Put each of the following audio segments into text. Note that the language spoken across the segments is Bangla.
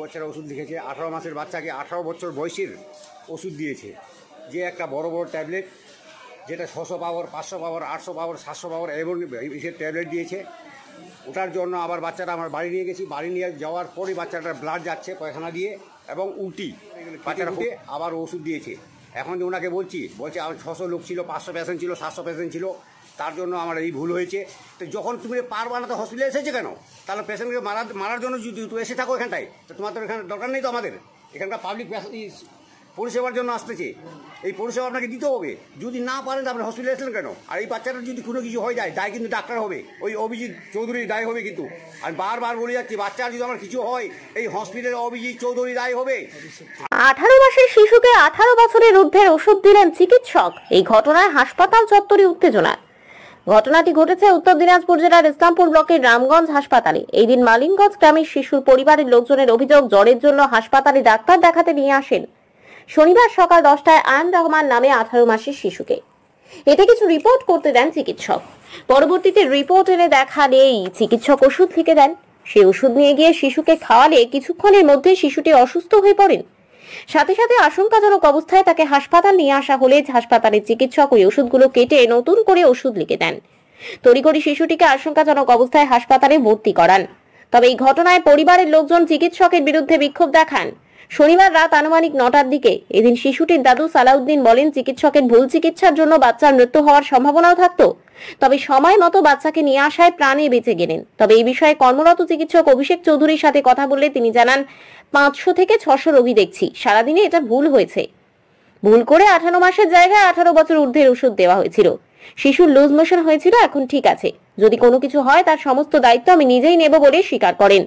বছরের ওষুধ লিখেছে, 18 মাসের বাচ্চাকে 18 বছর বয়সের ওষুধ দিয়েছে। যে একটা বড় বড় ট্যাবলেট, যেটা 600 পাওয়ার, 500 পাওয়ার, 800 পাওয়ার, 700 পাওয়ার এবং সে ট্যাবলেট দিয়েছে। ওটার জন্য আবার বাচ্চাটা আমার বাড়ি নিয়ে গেছি। বাড়ি নিয়ে যাওয়ার পরই বাচ্চাটার ব্লাড যাচ্ছে পায়খানা দিয়ে এবং উল্টি বাচ্চাটা ফুটে আবার ওষুধ দিয়েছে। এখন যে ওনাকে বলছে 600 লোক ছিল, 500 পেশেন্ট ছিল, 700 পেশেন্ট ছিল, তার জন্য আমার এই ভুল হয়েছে। তো যখন তুমি পার বানাতে হসপিটালে এসেছে কেন? তাহলে পেশেন্টকে মারার জন্য যদি তুমি এসে থাকো এখানটায়, তো তোমার তো এখানে দরকার নেই। তো আমাদের এখানকার পাবলিক পরিষেবার জন্য আসতেছে, এই পরিষেবা আপনাকে দিতে হবে। যদি না পারেন তো আপনি হসপিটালে এসেছেন কেন? আর এই বাচ্চাটার যদি কোনো কিছু হয়ে যায়, দায় কিন্তু ডাক্তার হবে, ওই অভিজিৎ চৌধুরীর দায় হবে। কিন্তু আমি বারবার বলে যাচ্ছি, বাচ্চার যদি আমার কিছু হয়, এই হসপিটালে অভিজিৎ চৌধুরী দায় হবে। 18 মাসের শিশুকে 18 বছরের ঊর্ধ্বের ওষুধ দিলেন চিকিৎসক। এই ঘটনায় হাসপাতাল চত্বরে উত্তেজনা। ঘটনাটি ঘটেছে উত্তর দিনাজপুর জেলার ইসলামপুর ব্লকের রামগঞ্জ হাসপাতালে। এই দিন মালিনগঞ্জ গ্রামের শিশুর পরিবারের লোকজনের অভিযোগ, জ্বরের জন্য হাসপাতালে ডাক্তার দেখাতে নিয়ে আসেন শনিবার সকাল 10টায় আয়ন রহমান নামে 18 মাসের শিশুকে। এতে কিছু রিপোর্ট করতে দেন চিকিৎসক। পরবর্তীতে রিপোর্ট এনে দেখালেই চিকিৎসক ওষুধ লিখে দেন। সেই ওষুধ নিয়ে গিয়ে শিশুকে খাওয়ালে কিছুক্ষণের মধ্যে শিশুটি অসুস্থ হয়ে পড়েন। সাথে সাথে আশঙ্কাজনক অবস্থায় তাকে হাসপাতাল নিয়ে আসা হলে হাসপাতালের চিকিৎসক ওই ওষুধগুলো কেটে নতুন করে ওষুধ লিখে দেন। তড়িঘড়ি শিশুটিকে আশঙ্কাজনক অবস্থায় হাসপাতালে ভর্তি করান। তবে এই ঘটনায় পরিবারের লোকজন চিকিৎসকের বিরুদ্ধে বিক্ষোভ দেখান। শনিবার রাত আনুমানিক 9টার দিকে এদিন শিশুটির দাদু সালাউদ্দিন বলেন, চিকিৎসকের ভুল চিকিৎসার জন্য বাচ্চার মৃত্যু হওয়ার সম্ভাবনাও থাকতো, তবে সময় মতো বাচ্চাকে নিয়ে আসায় প্রাণে বেঁচে গেলেন। তবে এই বিষয়ে কর্মরত চিকিৎসক অভিষেক চৌধুরীর সাথে কথা বললে তিনি জানান, 500 থেকে 600 রোগী দেখছি, সারাদিনে এটা ভুল হয়েছে। ভুল করে 18 মাসের জায়গায় 18 বছর ঊর্ধ্বের ওষুধ দেওয়া হয়েছিল। শিশুর লুজ মোশন হয়েছিল, এখন ঠিক আছে। যদি কোনো কিছু হয় তার সমস্ত দায়িত্ব আমি নিজেই নেব বলে স্বীকার করেন।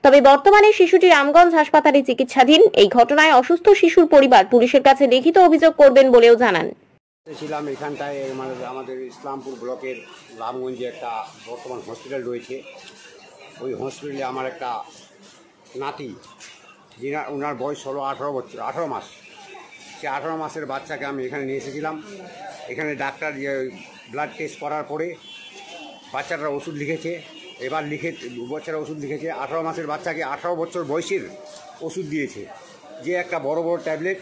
তবে বর্তমানে শিশুটি রামগঞ্জ হাসপাতালে চিকিৎসাধীন। এই ঘটনায় অসুস্থ শিশুর পরিবার পুলিশের কাছে লিখিত অভিযোগ করবেন বলেও জানান। ছিলাম এখানটায়, আমাদের ইসলামপুর ব্লকের রামগঞ্জে একটা বর্তমান হসপিটাল রয়েছে। ওই হসপিটালে আমার একটা নাতি, ওনার বয়স হলো 18 মাস। সে 18 মাসের বাচ্চাকে আমি এখানে নিয়ে এসেছিলাম। এখানে ডাক্তার ব্লাড টেস্ট করার পরে বাচ্চাটার ওষুধ লিখেছে। এবার 2 বছরের ওষুধ লিখেছে। 18 মাসের বাচ্চাকে 18 বছর বয়সের ওষুধ দিয়েছে। যে একটা বড় বড় ট্যাবলেট,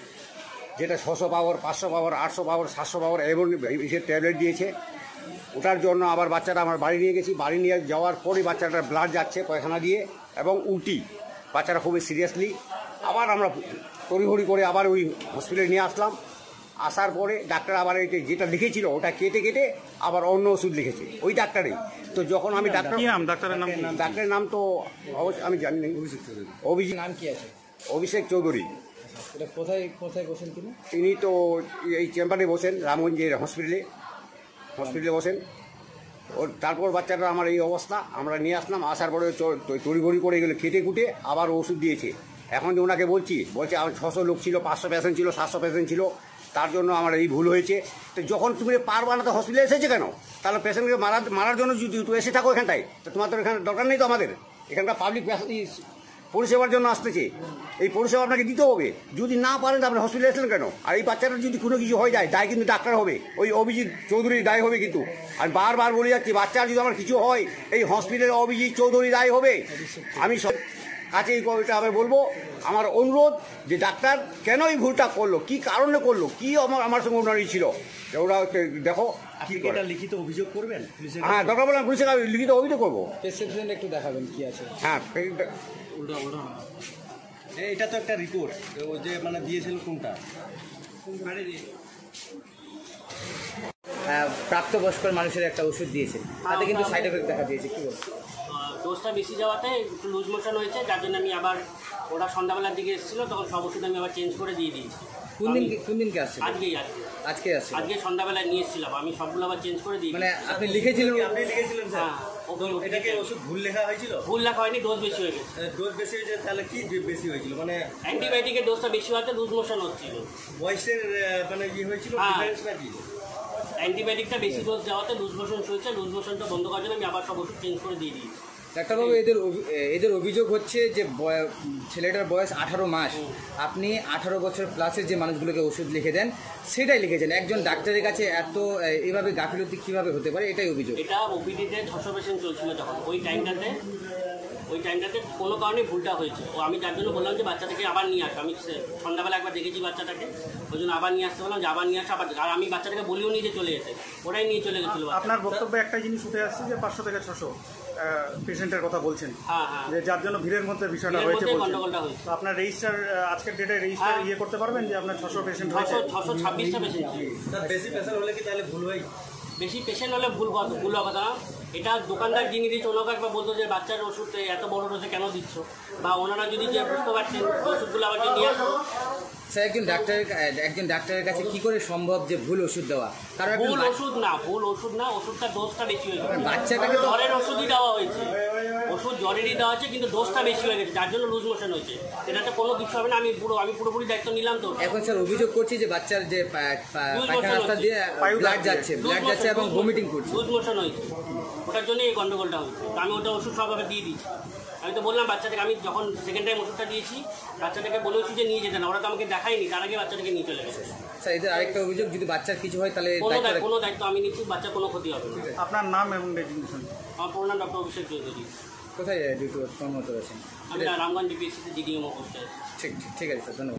যেটা 600 পাওয়ার, 500 পাওয়ার, 800 পাওয়ার, 700 পাওয়ার এবং সে ট্যাবলেট দিয়েছে। ওটার জন্য আবার বাচ্চাটা আমার বাড়ি নিয়ে গেছি। বাড়ি নিয়ে যাওয়ার পরই বাচ্চাটার ব্লাড যাচ্ছে পায়খানা দিয়ে এবং উল্টি বাচ্চাটা খুবই সিরিয়াসলি। আবার আমরা তড়িঘড়ি করে আবার ওই হসপিটালে নিয়ে আসলাম। আসার পরে ডাক্তার আবার যেটা লিখেছিল ওটা কেটে আবার অন্য ওষুধ লিখেছে ওই ডাক্তারে। তো যখন আমি ডাক্তারের নাম তো আমি জানি না। অভিজিৎ নাম কি আছে? অভিষেক চৌধুরী। এটা কোথায় বসেন তিনি? তিনি তো এই চেম্বারে বসেন, রামগঞ্জের হসপিটালে বসেন। তারপর বাচ্চাটা আমার এই অবস্থা, আমরা নিয়ে আসলাম। আসার পরে তড়িঘড়ি করে এগুলো কেটে কুটে আবার ওষুধ দিয়েছে। এখন যে ওনাকে বলছে 600 লোক ছিল, 500 পেশেন্ট ছিল, 700 পেশেন্ট ছিল, তার জন্য আমার এই ভুল হয়েছে। তো যখন তুমি পার বানাতে হসপিটালে এসেছে কেন? তাহলে পেশেন্টকে মারার জন্য যদি তুমি এসে থাকো এখানটায়, তো তোমার তো এখানে দরকার নেই। তো আমাদের এখানকার পাবলিক পরিষেবার জন্য আসতেছে, এই পরিষেবা আপনাকে দিতে হবে। যদি না পারেন তো আপনি হসপিটালে এসেছেন কেন? আর এই বাচ্চাটার যদি কোনো কিছু হয়ে যায়, দায় কিন্তু ডাক্তার হবে, ওই অভিজিৎ চৌধুরীর দায় হবে। কিন্তু আমি বারবার বলে যাচ্ছি, বাচ্চার যদি আমার কিছু হয়, এই হসপিটালে অভিজিৎ চৌধুরী দায় হবে। আমি সব কাছে এই কবিটা আমি বলবো, আমার অনুরোধ যে ডাক্তার কেন এই ভুলটা করলো, কি কারণে করলো, কি আমার সঙ্গে উন্নয়ন ছিল, ওরা দেখো। এটা লিখিত অভিযোগ করবেন? হ্যাঁ, দরকার বলে পুলিশের লিখিত অভিযোগ করবো। প্রেসক্রিপশন একটু দেখাবেন কি আছে? হ্যাঁ, এটা তো একটা রিপোর্ট, ও যে মানে দিয়েছিল কোনটা? প্রাপ্তবয়স্ক মানুষের একটা ওষুধ দিয়েছে, তাতে কিন্তু সাইড এফেক্ট দেখা দিয়েছে। কি বলবো? ডোজটা বেশি যাওয়াতে একটু লুজ মোশন হয়েছে, যার জন্য আমি আবার ওরা সন্ধ্যাবেলার দিকে এসেছিলো, তখন সব ওষুধ আমি আবার চেঞ্জ করে দিয়ে দিয়েছি। কোন দিনকে আসছে? আজকে আসছে। আজকে সন্ধ্যাবেলায় নিয়ে এসেছিলাম, আমি সবগুলো আবার চেঞ্জ করে দিই। মানে আপনি লিখেছিলেন? হ্যাঁ। এটাকে ওষুধ ভুল লেখা হয়েছিল? ভুল লেখা হয়নি, ডোজ বেশি হয়ে গেছে। ডোজ বেশি হয়েছে, তাহলে কি বেশি হয়েছিল? মানে অ্যান্টিবায়োটিকের ডোজটা বেশি হওয়াতে লুজ মোশন হচ্ছিল। বয়সের মানে হয়েছিল ডিফারেন্স নাকি? অ্যান্টিবায়োটিকটা বেশি ডোজ যাওয়াতে লুজ মোশন হয়েছে। লুজ মোশনটা বন্ধ করার জন্য আমি আবার সব ওষুধ চেঞ্জ করে দিয়ে দিয়েছি। ডাক্তারবাবু, এদের অভিযোগ হচ্ছে যে ছেলেটার বয়স 18 মাস, আপনি 18 বছর প্লাসের যে মানুষগুলোকে ওষুধ লিখে দেন সেটাই লিখেছেন। একজন ডাক্তারের কাছে এত এইভাবে গাফিলতি কিভাবে হতে পারে, এটাই অভিযোগ। এটা ওপিডিতে 600 পেশেন্ট চলছিল, যখন ওই টাইমটাতে ওই টাইমটাতে কোনো কারণে ভুলটা হয়েছে। ও আমি যার জন্য বললাম যে বাচ্চাটাকে আবার নিয়ে আসো। আমি সন্ধ্যাবেলা একবার দেখেছি বাচ্চাটাকে, ওই জন্য আবার নিয়ে আসতে বললাম যে আবার নিয়ে আসো আবার। আর আমি বাচ্চাটাকে বলিও নিয়ে যে চলে যেতে, ওরাই নিয়ে চলে গেছিলো। আপনার বক্তব্যে একটা জিনিস উঠে আসছে যে 500 থেকে 600 পেশেন্টের কথা বলছেন, হ্যাঁ হ্যাঁ, যে যার জন্য ভিড়ের মধ্যে বিষয়টা ভিড়ের হয়েছে মধ্যে বলছেন। গন্ডগোলটা হয়েছে। তো আপনার রেজিস্টার আজকের ডেটে রেজিস্টার হ্যাঁ। ইয়ে করতে পারবেন যে আপনার 600 পেশেন্ট হয়েছে? 626টা পেশেন্ট। বেশি পেশেন্ট হলে কি তাহলে ভুল হয়? বেশি পেশেন্ট হলে ভুল হওয়ার কথা না। এটা দোকানদার যিনি দিচ্ছে ওনাকে একবার বলতো যে বাচ্চার ওষুধ এত বড় ডোজে কেন দিচ্ছ, বা ওনারা যদি যে বুঝতে পারছেন ওষুধগুলো আবার নিয়ে আসো। স্যার একজন ডাক্তারের কাছে কি করে সম্ভব যে ভুল ওষুধ দেওয়া? কারণ একটা ভুল ওষুধ না, ওষুধটা ডোজটা বেশি হয়ে গেছে। বাচ্চাটাকে তো জ্বরের ওষুধই দেওয়া হয়েছে, ওষুধ জ্বরেরই দেওয়া হয়েছে, কিন্তু ডোজটা বেশি হয়ে গেছে, যার জন্য লুজ মোশন হয়েছে। এটাতে কোনো কিছু হবে না। আমি পুরোপুরি দায়িত্ব নিলাম। তো এখন স্যার অভিযোগ করছি যে বাচ্চার যে পায়খানা রাস্তা দিয়ে ব্লাড যাচ্ছে এবং ভমিটিং করছে। লুজ মোশন হয়েছে, ওটার জন্য এই গন্ডগোলটা হয়েছে। তো আমি ওটা ওষুধ সবভাবে দিয়ে দিয়েছি। আমি তো বললাম বাচ্চাটাকে, আমি যখন সেকেন্ড টাইম ওষুধটা দিয়েছি বাচ্চাটাকে বলেছি যে নিয়ে যেতে না, ওরা তো আমাকে দেখায়নি, তার আগে বাচ্চাটাকে নিয়ে চলে গেছে। স্যার এদের আরেকটা অভিযোগ, যদি বাচ্চার কিছু হয় তাহলে কোনো দায়িত্ব আমি নিচ্ছি, বাচ্চার কোনো ক্ষতি হবে না। আপনার নাম এবং ডেজিগনেশন? আমার পুরো নাম ডক্টর অভিষেক চৌধুরী। কোথায় ডিউটি কর্মরত আছেন? আমি রামগঞ্জ ডিপিএসসিতে জিডিএমও করতে আছি। ঠিক আছে স্যার, ধন্যবাদ।